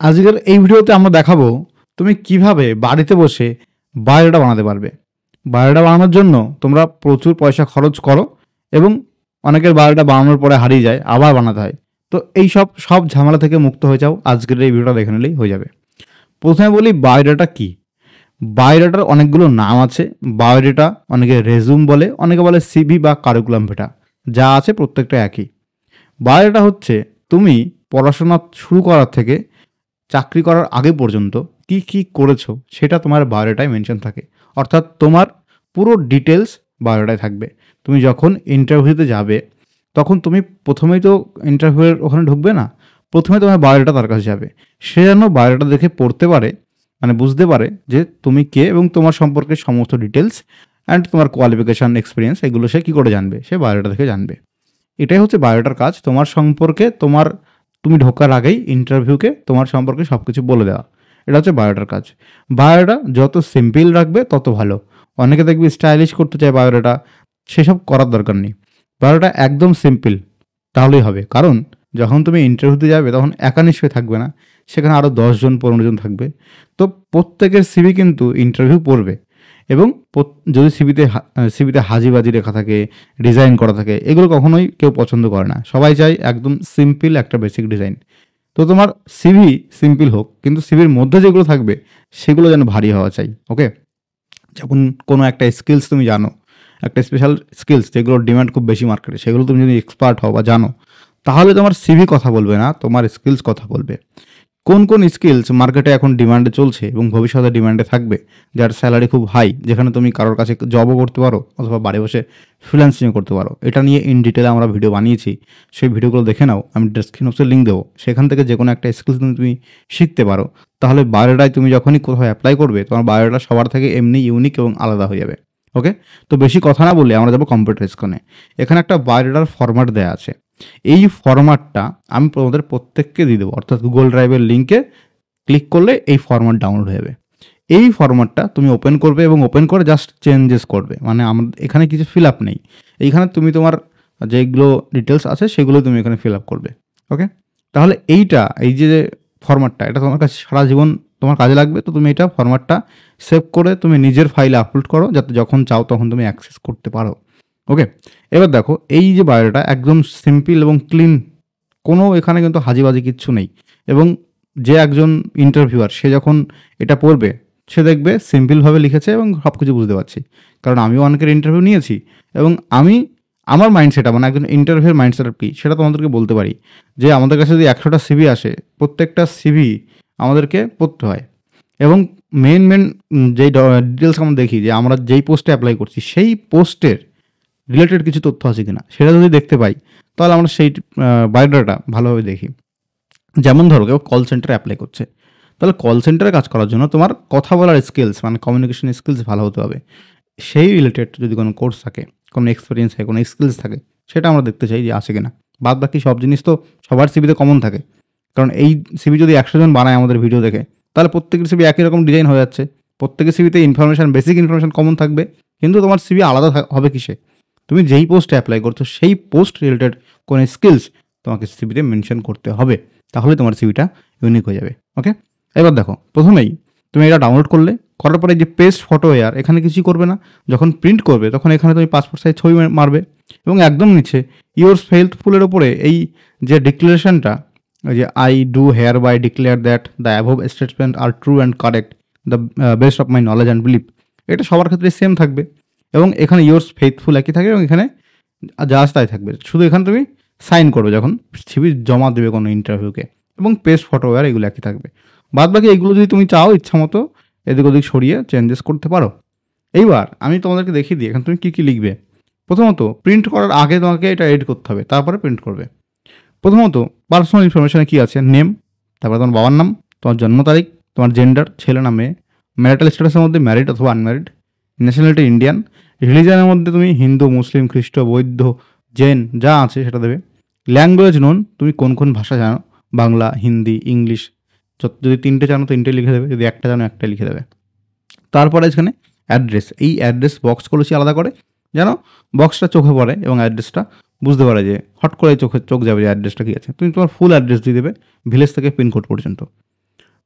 আজকের এই ভিডিওতে আমরা দেখাবো তুমি কিভাবে বাড়িতে বসে বায়োডাটা বানাতে পারবে। বায়োডাটা বানানোর জন্য তোমরা প্রচুর পয়সা খরচ করো এবং অনেকের বায়োডাটা বানানোর পরে হারিয়ে যায়, আবার বানাতে হয়। তো এই সব ঝামেলা থেকে মুক্ত হয়ে যাও, আজকের এই ভিডিওটা দেখে নিলেই হয়ে যাবে। প্রথমে বলি বায়োডাটা কি। বায়োডাটার অনেকগুলো নাম আছে। বায়োডাটা অনেকে রেজুম বলে, অনেকে বলে সিভি বা কারিকুলাম ভিটা, যা আছে প্রত্যেকটা একই। বায়োডাটা হচ্ছে তুমি পড়াশোনা শুরু করার থেকে চাকরি করার আগে পর্যন্ত কি কি করেছো সেটা তোমার বায়োডাটায় মেনশন থাকে। অর্থাৎ তোমার পুরো ডিটেলস বায়োডাটায় থাকবে। তুমি যখন ইন্টারভিউতে যাবে তখন তুমি প্রথমেই তো ইন্টারভিউয়ের ওখানে ঢুকবে না, প্রথমে তোমার বায়োডাটা তার কাছে যাবে। সে যেন বায়োডাটা দেখে পড়তে পারে, মানে বুঝতে পারে যে তুমি কে এবং তোমার সম্পর্কে সমস্ত ডিটেলস অ্যান্ড তোমার কোয়ালিফিকেশান, এক্সপিরিয়েন্স, এগুলো সে কী করে জানবে? সে বায়োডাটা দেখে জানবে। এটাই হচ্ছে বায়োডাটার কাজ, তোমার সম্পর্কে তুমি ঢোকার আগেই ইন্টারভিউকে তোমার সম্পর্কে সব কিছু বলে দেওয়া। এটা হচ্ছে বায়োডাটার কাজ। বায়োডাটা যত সিম্পল রাখবে তত ভালো। অনেকে দেখবি স্টাইলিশ করতে চায় বায়োডাটা, সেসব করার দরকার নেই। বায়োডাটা একদম সিম্পল তাহলেই হবে। কারণ যখন তুমি ইন্টারভিউতে যাবে তখন একা নিশ্চয়ই থাকবে না, সেখানে আরও 10জন 15জন থাকবে। তো প্রত্যেকের সিভি কিন্তু ইন্টারভিউ পড়বে এবং যদি সিভিতে হাজিবাজি লেখা থাকে, ডিজাইন করা থাকে, এগুলো কখনোই কেউ পছন্দ করে না। সবাই চায় একদম সিম্পল একটা বেসিক ডিজাইন। তো তোমার সিভি সিম্পল হোক, কিন্তু সিভির মধ্যে যেগুলো থাকবে সেগুলো যেন ভারী হওয়া চাই। ওকে, যখন কোনো একটা স্কিলস তুমি জানো, একটা স্পেশাল স্কিলস যেগুলোর ডিমান্ড খুব বেশি মার্কেটে, সেগুলো তুমি যদি এক্সপার্ট হও বা জানো, তাহলে তোমার সিভি কথা বলবে না, তোমার স্কিলস কথা বলবে। কোন কোন স্কিলস মার্কেটে এখন ডিমান্ডে চলছে এবং ভবিষ্যতে ডিমান্ডে থাকবে, যার স্যালারি খুব হাই, যেখানে তুমি কারোর কাছে জবও করতে পারো অথবা বাড়ি বসে ফ্রিল্যান্সিংও করতে পারো। এটা নিয়ে ইন ডিটেলে আমরা ভিডিও বানিয়েছি, সেই ভিডিওগুলো দেখে নাও, আমি ডেসক্রিপশনে লিঙ্ক দেবো। সেখান থেকে যে কোনো একটা স্কিলস তুমি শিখতে পারো, তাহলে বায়োডাটায় তুমি যখনই কোথাও অ্যাপ্লাই করবে তোমার বায়োডাটা সবার থেকে এমনি ইউনিক এবং আলাদা হয়ে যাবে। ওকে, তো বেশি কথা না বলে আমরা যাবো কম্পিউটার স্ক্রিনে। এখানে একটা বায়োডাটার ফরম্যাট দেওয়া আছে। এই ফরম্যাটটা আমি তোমাদের প্রত্যেককে দিয়ে দেবো, অর্থাৎ গুগল ড্রাইভের লিঙ্কে ক্লিক করলে এই ফরম্যাট ডাউনলোড হয়ে যাবে। এই ফরম্যাটটা তুমি ওপেন করবে এবং ওপেন করে জাস্ট চেঞ্জেস করবে, মানে আমাদের এখানে কিছু ফিল আপ নেই। এইখানে তুমি তোমার যেগুলো ডিটেলস আছে সেগুলো তুমি এখানে ফিল আপ করবে। ওকে, তাহলে এই যে ফরম্যাটটা, এটা তোমার কাছে সারা জীবন তোমার কাজে লাগবে। তো তুমি এটা ফরম্যাটটা সেভ করে তুমি নিজের ফাইলে আপলোড করো, যাতে যখন চাও তখন তুমি অ্যাক্সেস করতে পারো। ওকে, এবার দেখো এই যে বায়োডাটা একদম সিম্পল এবং ক্লিন, কোনো এখানে কিন্তু হাজিবাজি কিচ্ছু নেই। এবং যে একজন ইন্টারভিউয়ার সে যখন এটা পড়বে সে দেখবে সিম্পলভাবে লিখেছে এবং সব কিছু বুঝতে পারছি। কারণ আমিও অনেকের ইন্টারভিউ নিয়েছি এবং আমার মাইন্ডসেটটা, মানে একজন ইন্টারভিউর মাইন্ডসেট কী সেটা তোমাদেরকে বলতে পারি। যে আমাদের কাছে যদি 100টা সিভি আসে, প্রত্যেকটা সিভি আমাদেরকে পড়তে হয় এবং মেন যেই ডিটেলস আমরা দেখি যে আমরা যেই পোস্টে অ্যাপ্লাই করছি সেই পোস্টের রিলেটেড কিছু তথ্য আছে কিনা, সেটা যদি দেখতে পাই তাহলে আমরা সেই বায়োডাটা ভালোভাবে দেখি। যেমন ধরো কেউ কল সেন্টারে অ্যাপ্লাই করছে, তাহলে কল সেন্টারে কাজ করার জন্য তোমার কথা বলার স্কিলস, মানে কমিউনিকেশন স্কিলস ভালো হতে হবে। সেই রিলেটেড যদি কোনো কোর্স থাকে, কোনো এক্সপিরিয়েন্স থাকে, কোনো স্কিলস থাকে, সেটা আমরা দেখতে চাই যে আছে কিনা। বাদ বাকি সব জিনিস তো সবার সিভিতে কমন থাকে। কারণ এই সিভি যদি 100 জন বানায় আমাদের ভিডিও দেখে, তাহলে প্রত্যেকের সিভি একই রকম ডিজাইন হয়ে যাচ্ছে। প্রত্যেকের সিভিতে বেসিক ইনফরমেশন কমন থাকবে, কিন্তু তোমার সিভি আলাদা হবে কিসে? তুমি যেই পোস্টে অ্যাপ্লাই করছো সেই পোস্ট রিলেটেড কোনো স্কিলস তোমাকে সিভিতে মেনশন করতে হবে, তাহলে তোমার সিভিটা ইউনিক হয়ে যাবে। ওকে, এবার দেখো প্রথমেই তুমি এটা ডাউনলোড করার পরে যে পেস্ট ফটো এয়ার, এখানে কিছুই করবে না। যখন প্রিন্ট করবে তখন এখানে তুমি পাসপোর্ট সাইজ ছবি মারবে এবং একদম নিচে ইয়োর্স ফেইথফুলের ওপরে এই যে ডিক্লারেশনটা, ওই যে I do hereby declare that the above statement are true and correct, the best of my knowledge and believe, এটা সবার ক্ষেত্রে সেম থাকবে এবং এখানে ইয়োর্স ফেইথফুল একই থাকবে এবং এখানে জাস্ট তাই থাকবে। শুধু এখানে তুমি সাইন করবে যখন সিভি জমা দেবে কোনো ইন্টারভিউকে, এবং পেস্ট ফটোওয়্যার এগুলো একই থাকবে। বাদ বাকি এগুলো যদি তুমি চাও ইচ্ছা মতো এদিক ওদিক সরিয়ে চেঞ্জেস করতে পারো। এইবার আমি তোমাদেরকে দেখিয়ে দিই এখানে তুমি কী কী লিখবে। প্রথমত প্রিন্ট করার আগে তোমাকে এটা এডিট করতে হবে, তারপরে প্রিন্ট করবে। প্রথমত পার্সোনাল ইনফরমেশনে কী আছে, নেম, তারপরে তোমার বাবার নাম, তোমার জন্ম তারিখ, তোমার জেন্ডার, ছেলে না মেয়ে, ম্যারিটাল স্ট্যাটাসের মধ্যে ম্যারিড অথবা আনম্যারিড, ন্যাশনালিটি ইন্ডিয়ান, রিলিজনের মধ্যে তুমি হিন্দু, মুসলিম, খ্রিস্ট, বৌদ্ধ, জৈন যা আছে সেটা দেবে। ল্যাঙ্গুয়েজ নোন, তুমি কোন কোন ভাষা জানো, বাংলা, হিন্দি, ইংলিশ, যদি 3টে জানো 3টে লিখে দেবে, যদি 1টা জানো 1টাই লিখে দেবে। তারপরে এখানে অ্যাড্রেস, এই অ্যাড্রেস বক্স করেছি আলাদা করে, যেন বক্সটা চোখে পড়ে এবং অ্যাড্রেসটা বুঝতে পারে, যে হট করে চোখ যাবে যে অ্যাড্রেসটা কী আছে। তুমি তোমার ফুল অ্যাড্রেস দিয়ে দেবে, ভিলেজ থেকে পিনকোড পর্যন্ত।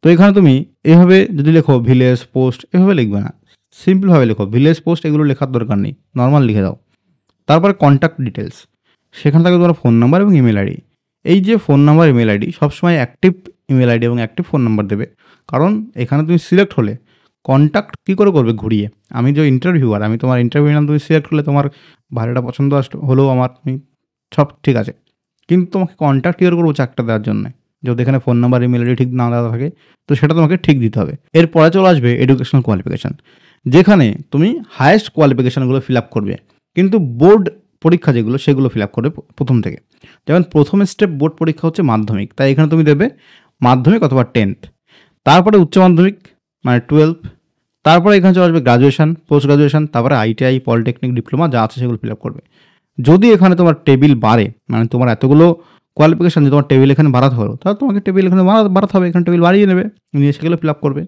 তো এখানে তুমি এভাবে যদি লেখো ভিলেজ পোস্ট, এভাবে লিখবে না, সিম্পলভাবে লেখো ভিলেজ পোস্ট, এগুলো লেখার দরকার নেই, নর্মাল লিখে দাও। তারপরে কন্ট্যাক্ট ডিটেলস, সেখান থেকে তোমার ফোন নাম্বার এবং ইমেল আইডি। এই যে ফোন নাম্বার ইমেল আইডি সবসময় অ্যাক্টিভ ইমেল আইডি এবং অ্যাক্টিভ ফোন নাম্বার দেবে, কারণ এখানে তুমি সিলেক্ট হলে কন্ট্যাক্ট কী করে করবে ঘুরিয়ে, আমি যে ইন্টারভিউয়ার, আমি তোমার ইন্টারভিউ নিলাম, তুমি সিলেক্ট হলে তোমার ভাড়াটা পছন্দ হলেও আমার তুমি সব ঠিক আছে, কিন্তু তোমাকে কন্ট্যাক্ট কী করে করবো চাকরিটা দেওয়ার জন্য, যদি এখানে ফোন নাম্বার ইমেল আইডি ঠিক না দেওয়া থাকে, তো সেটা তোমাকে ঠিক দিতে হবে। এরপরে চলে আসবে এডুকেশনাল কোয়ালিফিকেশান, যেখানে তুমি হায়েস্ট কোয়ালিফিকেশানগুলো ফিল আপ করবে, কিন্তু বোর্ড পরীক্ষা যেগুলো সেগুলো ফিল আপ করবে প্রথম থেকে। যেমন প্রথম স্টেপ বোর্ড পরীক্ষা হচ্ছে মাধ্যমিক, তাই এখানে তুমি দেবে মাধ্যমিক অথবা 10th। তারপরে উচ্চ মাধ্যমিক মানে 12, তারপরে এখানে চলে আসবে গ্রাজুয়েশন, পোস্ট গ্রাজুয়েশন, তারপরে আইটিআই, পলিটেকনিক, ডিপ্লোমা যা আছে সেগুলো ফিল আপ করবে। যদি এখানে তোমার টেবিল বাড়ে, মানে তোমার এতগুলো কোয়ালিফিকেশান যে তোমার টেবিল এখানে বাড়াতে হলো, তাহলে তোমাকে টেবিল এখানে বাড়াতে হবে, এখানে টেবিল বাড়িয়ে নেবে, নিয়ে সেগুলো ফিল আপ করবে।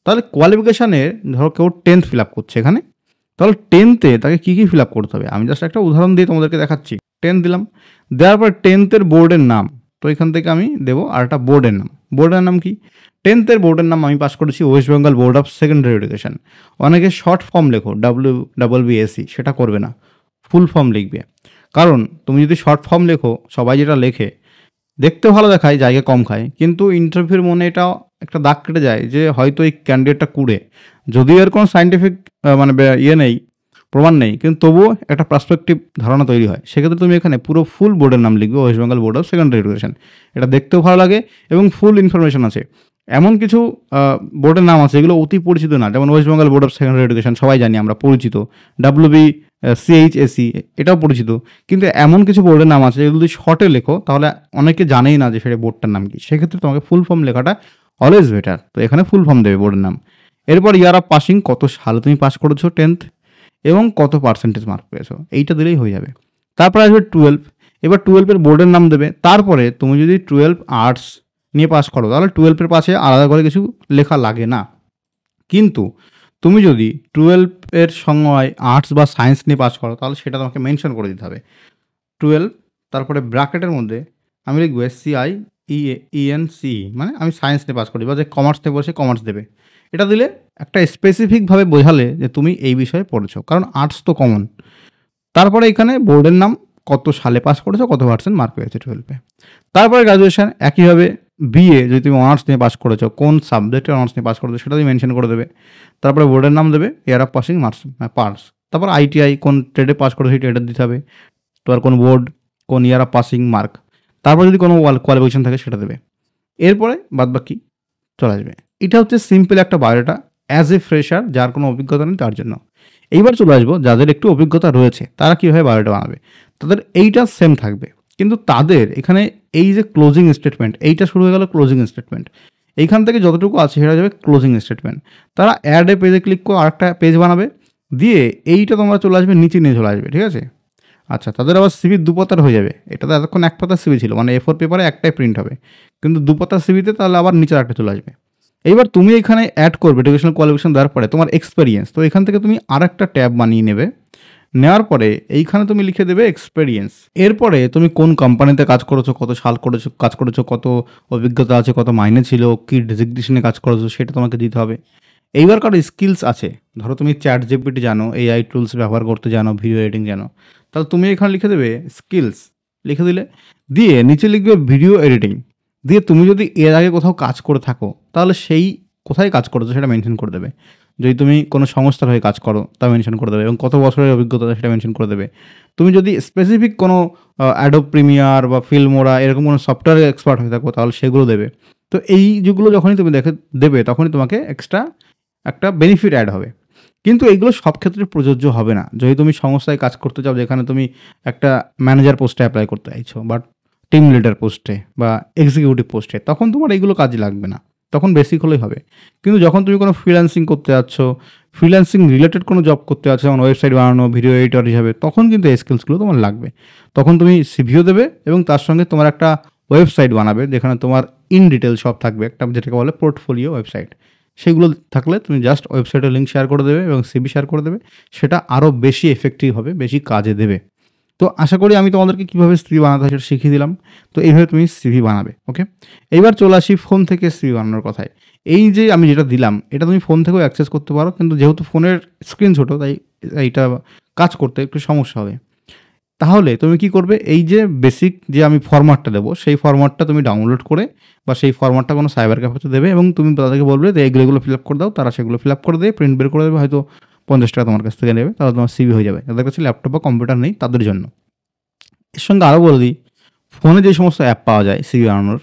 তাহলে কোয়ালিফিকেশানের ধরো কেউ 10th ফিল আপ করছে এখানে, তাহলে 10th-এ তাকে কী কী ফিল আপ করতে হবে, আমি জাস্ট একটা উদাহরণ দিয়ে তোমাদেরকে দেখাচ্ছি। 10 দিলাম, দেওয়ার পর 10th-এর বোর্ডের নাম, তো এখান থেকে আমি দেবো আর একটা বোর্ডের নাম। বোর্ডের নাম কি? 10th-এর বোর্ডের নাম আমি পাস করেছি West Bengal board of secondary education. অনেকে শর্ট ফর্ম লেখো WBSE, সেটা করবে না, ফুল ফর্ম লিখবে। কারণ তুমি যদি শর্ট ফর্ম লেখো, সবাই যেটা লেখে দেখতে ভালো দেখায়, জায়গা কম খায়, কিন্তু ইন্টারভিউর মনে এটা একটা দাগ কেটে যায় যে হয়তো এই ক্যান্ডিডেটটা কুড়ে, যদিও এর কোনো সায়েন্টিফিক মানে নেই, প্রমাণ নেই, কিন্তু তবুও একটা পার্সপেক্টিভ ধারণা তৈরি হয়। সেক্ষেত্রে তুমি এখানে পুরো ফুল বোর্ডের নাম লিখবে, West Bengal board of secondary education. এটা দেখতেও ভালো লাগে এবং ফুল ইনফরমেশন আছে। এমন কিছু বোর্ডের নাম আছে যেগুলো অতি পরিচিত না, যেমন West Bengal board of secondary education সবাই জানি আমরা, পরিচিত। WBCHSE এটাও পরিচিত, কিন্তু এমন কিছু বোর্ডের নাম আছে যেগুলো যদি শর্টে লেখো তাহলে অনেকে জানেই না যে সেটা বোর্ডটার নাম কি। সেক্ষেত্রে তোমাকে ফুল ফর্ম লেখাটা অলওয়েজ বেটার, তো এখানে ফুল ফর্ম দেবে বোর্ডের নাম। এরপর ইয়ার অফ পাসিং, কত সালে তুমি পাস করেছো 10th এবং কত পার্সেন্টেজ মার্ক পেয়েছো, এইটা দিলেই হয়ে যাবে। তারপরে আসবে 12, এবার 12-এর বোর্ডের নাম দেবে। তারপরে তুমি যদি 12 আর্টস নিয়ে পাস করো তাহলে 12-এর পাশে আলাদা করে কিছু লেখা লাগে না, কিন্তু তুমি যদি 12-এর সময় আর্টস বা সায়েন্স নিয়ে পাস করো তাহলে সেটা তোমাকে মেনশন করে দিতে হবে। 12, তারপরে ব্র্যাকেটের মধ্যে আমি লিখবো CIENCE, মানে আমি সায়েন্স নিয়ে পাস করি, বা যে কমার্স নিয়ে বসে কমার্স দেবে। এটা দিলে একটা স্পেসিফিকভাবে বোঝালে যে তুমি এই বিষয়ে পড়েছো, কারণ আর্টস তো কমন। তারপরে এখানে বোর্ডের নাম, কত সালে পাস করেছো, কত পার্সেন্ট মার্ক পেয়েছে 12-এ। তারপরে গ্রাজুয়েশন, একইভাবে বিএ যদি তুমি অনার্স নিয়ে পাস করেছো, কোন সাবজেক্টে অনার্স নিয়ে পাস করেছো সেটা তুমি মেনশন করে দেবে। তারপরে বোর্ডের নাম দেবে, ইয়ার অফ পাসিং মার্কস পার্স। তারপর আইটিআই কোন ট্রেডে পাস করেছো সেই ট্রেডে দিতে হবে, তোমার কোন বোর্ড, কোন ইয়ার অফ পাসিং মার্ক। তারপর যদি কোনো কোয়ালিফিকেশন থাকে সেটা দেবে। এরপরে বাদবাকি চলে আসবে। এটা হচ্ছে সিম্পল একটা বায়োডাটা অ্যাজ এ ফ্রেশার, যার কোনো অভিজ্ঞতা নেই তার জন্য। এইবার চলে আসবো যাদের একটু অভিজ্ঞতা রয়েছে তারা কীভাবে বায়োডাটা বানাবে। তাদের এইটা সেম থাকবে, কিন্তু তাদের এখানে এই যে ক্লোজিং স্টেটমেন্ট, এইটা শুরু হয়ে গেল ক্লোজিং স্টেটমেন্ট, এইখান থেকে যতটুকু আছে সেটা যাবে ক্লোজিং স্টেটমেন্ট। তারা অ্যাড এ পেজে ক্লিক করে আরেকটা পেজ বানাবে, দিয়ে এইটা তোমরা চলে আসবে নিচে নিয়ে চলে আসবে, ঠিক আছে। আচ্ছা, তাদের আবার সিভি দুপাতার হয়ে যাবে। এটা তো এতক্ষণ এক পাতার সিভি ছিল, মানে A4 পেপারে একটাই প্রিন্ট হবে, কিন্তু দুপাতার সিভিতে তাহলে আবার নিচে একটা চলে আসবে। এইবার তুমি এখানে অ্যাড করবে এডুকেশনাল কোয়ালিফিকেশন দেওয়ার পরে তোমার এক্সপেরিয়েন্স, তো এখান থেকে তুমি আর একটা ট্যাব বানিয়ে নেবে। নেওয়ার পরে এইখানে তুমি লিখে দেবে এক্সপেরিয়েন্স। এরপরে তুমি কোন কোম্পানিতে কাজ করেছো, কত সাল করেছো কাজ করেছো, কত অভিজ্ঞতা আছে, কত মাইনে ছিল, কী ডেজিগনেশনে কাজ করেছো সেটা তোমাকে দিতে হবে। এইবার কারো স্কিলস আছে, ধরো তুমি ChatGPT জানো, AI টুলস ব্যবহার করতে জানো, ভিডিও এডিটিং জানো, তাহলে তুমি এখানে লিখে দেবে স্কিলস, লিখে দিলে, দিয়ে নিচে লিখবে ভিডিও এডিটিং, দিয়ে তুমি যদি এর আগে কোথাও কাজ করে থাকো তাহলে সেই কোথায় কাজ করেছো সেটা মেনশন করে দেবে। যদি তুমি কোনো সংস্থার হয়ে কাজ করো তা মেনশন করে দেবে, এবং কত বছরের অভিজ্ঞতা সেটা মেনশন করে দেবে। তুমি যদি স্পেসিফিক কোনো অ্যাডোব প্রিমিয়ার বা ফিল্মোরা এরকম কোনো সফটওয়্যার এক্সপার্ট হয়ে থাকো তাহলে সেগুলো দেবে। তো এই যেগুলো যখনই তুমি দেবে তখনই তোমাকে এক্সট্রা একটা বেনিফিট অ্যাড হবে। কিন্তু এইগুলো সব ক্ষেত্রে প্রযোজ্য হবে না। যদি তুমি সংস্থায় কাজ করতে চাও যেখানে তুমি একটা ম্যানেজার পোস্টে অ্যাপ্লাই করতে চাইছো, বা টিম লিডার পোস্টে বা এক্সিকিউটিভ পোস্টে, তখন তোমার এইগুলো কাজে লাগবে না, তখন বেসিক হলেই হবে। কিন্তু যখন তুমি কোনো ফ্রিল্যান্সিং করতে যাচ্ছ, ফ্রিল্যান্সিং রিলেটেড কোনো জব করতে যাচ্ছ, যেমন ওয়েবসাইট বানানো, ভিডিও এডিটর হিসাবে, তখন কিন্তু এই স্কিলসগুলো তোমার লাগবে। তখন তুমি সিভিও দেবে এবং তার সঙ্গে তোমার একটা ওয়েবসাইট বানাবে যেখানে তোমার ইন ডিটেল সব থাকবে, একটা যেটাকে বলে পোর্টফোলিও ওয়েবসাইট। সেগুলো থাকলে তুমি জাস্ট ওয়েবসাইটের লিঙ্ক শেয়ার করে দেবে এবং সিভি শেয়ার করে দেবে, সেটা আরও বেশি এফেক্টিভ হবে, বেশি কাজে দেবে। তো আশা করি আমি তোমাদেরকে কীভাবে সিভি বানাতে হয় সেটা শিখিয়ে দিলাম। তো এইভাবে তুমি সিভি বানাবে। ওকে, এইবার চলে আসি ফোন থেকে সিভি বানানোর কথায়। এই যে আমি যেটা দিলাম এটা তুমি ফোন থেকেও অ্যাক্সেস করতে পারো, কিন্তু যেহেতু ফোনের স্ক্রিন ছোটো তাই এইটা কাজ করতে একটু সমস্যা হবে। তাহলে তুমি কি করবে, এই যে বেসিক যে আমি ফরম্যাটটা দেবো সেই ফরম্যাটটা তুমি ডাউনলোড করে বা সেই ফরম্যাটটা কোনো সাইবার ক্যাফেতে দেবে এবং তুমি তাদেরকে বলবে যে এগুলো ফিল আপ করে দাও, তারা সেগুলো ফিল আপ করে দিয়ে প্রিন্ট বের করে দেবে, হয়তো 50 টাকা তোমার কাছ থেকে নেবে, তাহলে তোমার সিভি হয়ে যাবে। যাদের কাছে ল্যাপটপ বা কম্পিউটার নেই তাদের জন্য। এর সঙ্গে আরও বলে দিই, ফোনে যে সমস্ত অ্যাপ পাওয়া যায় সিভি বানানোর,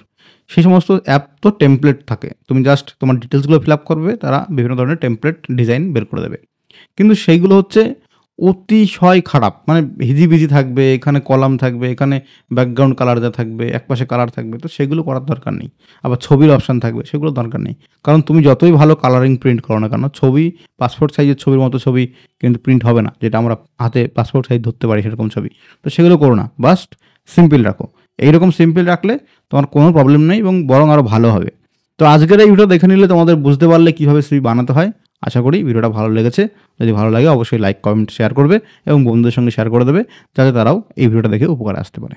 সেই সমস্ত অ্যাপ তো টেমপ্লেট থাকে, তুমি জাস্ট তোমার ডিটেলসগুলো ফিল আপ করবে, তারা বিভিন্ন ধরনের টেমপ্লেট ডিজাইন বের করে দেবে। কিন্তু সেইগুলো হচ্ছে অতিশয় খারাপ, মানে হিজিবিজি থাকবে, এখানে কলাম থাকবে, এখানে ব্যাকগ্রাউন্ড কালার যা থাকবে, একপাশে কালার থাকবে, তো সেগুলো করার দরকার নেই। আবার ছবির অপশান থাকবে, সেগুলো দরকার নেই, কারণ তুমি যতই ভালো কালারিং প্রিন্ট করো না কেন, ছবি পাসপোর্ট সাইজের ছবির মতো ছবি কিন্তু প্রিন্ট হবে না, যেটা আমরা হাতে পাসপোর্ট সাইজ ধরতে পারি সেরকম ছবি। তো সেগুলো করো না, বাস্ট সিম্পল রাখো। এইরকম সিম্পল রাখলে তোমার কোনো প্রবলেম নেই এবং বরং আরও ভালো হবে। তো আজকের এই ভিডিও দেখে নিলে তোমাদের বুঝতে পারলে কীভাবে সিভি বানাতে হয়। আশা করি ভিডিওটা ভালো লেগেছে। যদি ভালো লাগে অবশ্যই লাইক, কমেন্ট, শেয়ার করবে এবং বন্ধুদের সঙ্গে শেয়ার করে দেবে, যাতে তারাও এই ভিডিওটা দেখে উপকারে আসতে পারে।